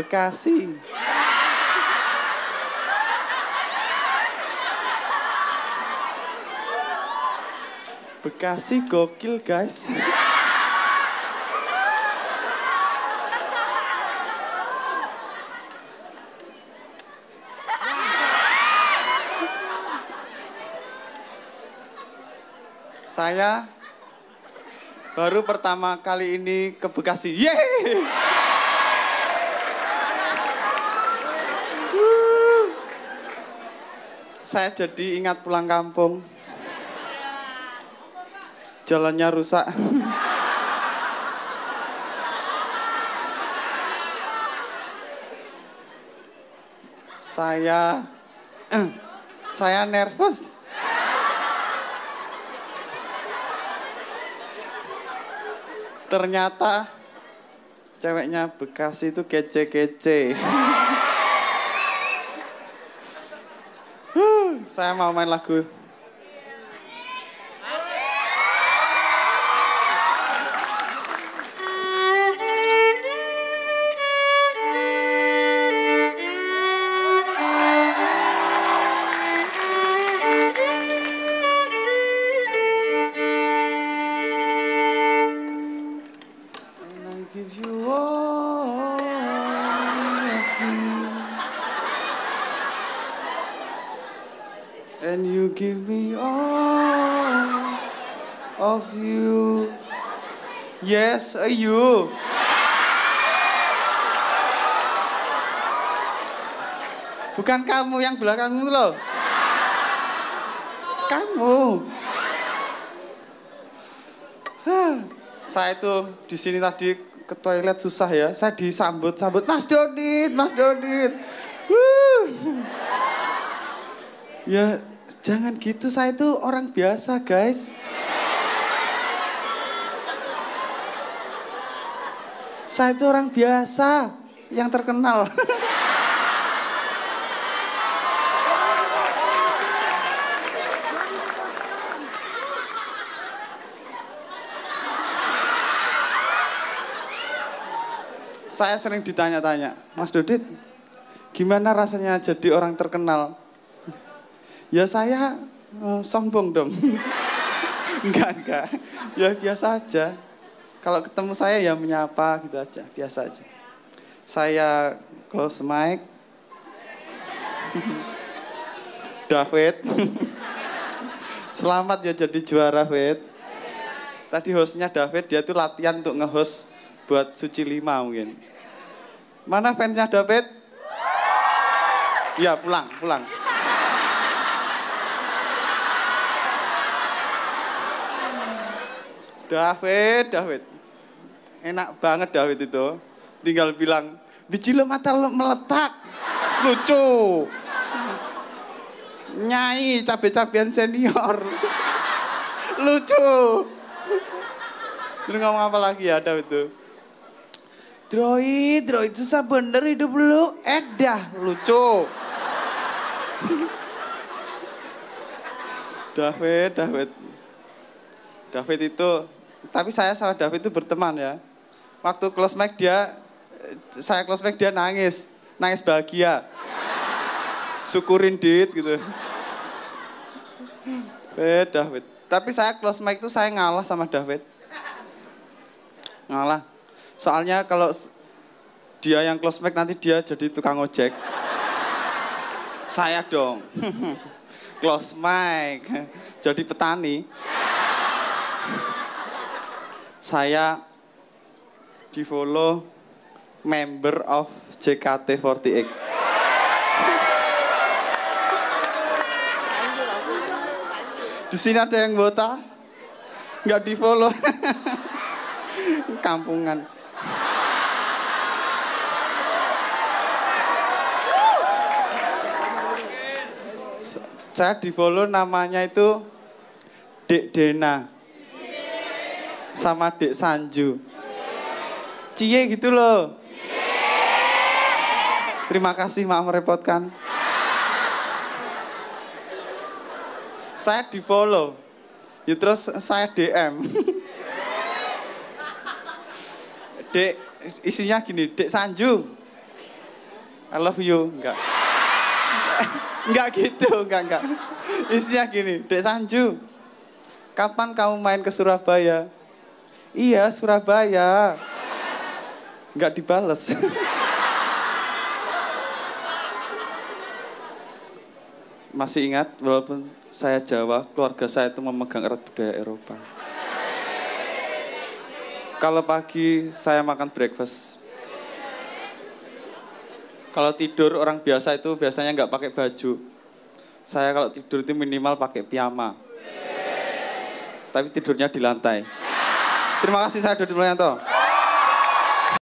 Bekasi. Bekasi gokil, guys. Saya baru pertama kali ini ke Bekasi. Yeay! Saya jadi ingat pulang kampung. Jalannya rusak. Saya nervous. Ternyata ceweknya Bekasi itu kece-kece. Saya mau main lagu. And you give me all of you. Yes, you. Bukan kamu yang belakang itu loh. Kamu. Saya itu di sini tadi ke toilet susah ya. Saya disambut-sambut, Mas Dodit, Mas Dodit. Ya, jangan gitu, saya itu orang biasa, guys. Saya itu orang biasa yang terkenal. Saya sering ditanya-tanya, Mas Dodit, gimana rasanya jadi orang terkenal? Ya saya sombong dong. Enggak. Ya biasa aja. Kalau ketemu saya ya menyapa gitu aja, biasa aja. Saya close mic. David. Selamat ya jadi juara, David. Tadi hostnya David, dia tuh latihan untuk nge-host buat Suci 5 mungkin. Mana fansnya David? Ya pulang. David. Enak banget David itu. Tinggal bilang, biji lo mata lo meletak. Lucu. Nyai cabe-cabean senior. Lucu. Terus ngomong apa lagi ya David itu? Droid susah bener hidup lu. Edah, lucu. David itu, tapi saya sama David itu berteman ya. Waktu close mic saya close mic dia nangis bahagia. Syukurin Dit gitu. David. Tapi saya close mic itu saya ngalah sama David. Ngalah. Soalnya kalau dia yang close mic nanti dia jadi tukang ojek. Saya dong. Close mic. Jadi petani. Saya di follow member of JKT48. Di sini ada yang wota? Nggak di follow. Kampungan. Saya di follow namanya itu Dek Dena sama Dek Sanju. Cie gitu loh. Terima kasih, maaf merepotkan. Saya di follow. Ya terus saya DM. Dek, isinya gini, Dek Sanju. I love you. Enggak. Enggak gitu, enggak. Isinya gini, Dek Sanju, kapan kamu main ke Surabaya? Iya, Surabaya. Enggak dibales. Masih ingat, walaupun saya Jawa, keluarga saya itu memegang erat budaya Eropa. Kalau pagi saya makan breakfast. Kalau tidur orang biasa itu biasanya nggak pakai baju. Saya kalau tidur itu minimal pakai piyama. Tapi tidurnya di lantai. Terima kasih, saya Dodi Mulyanto.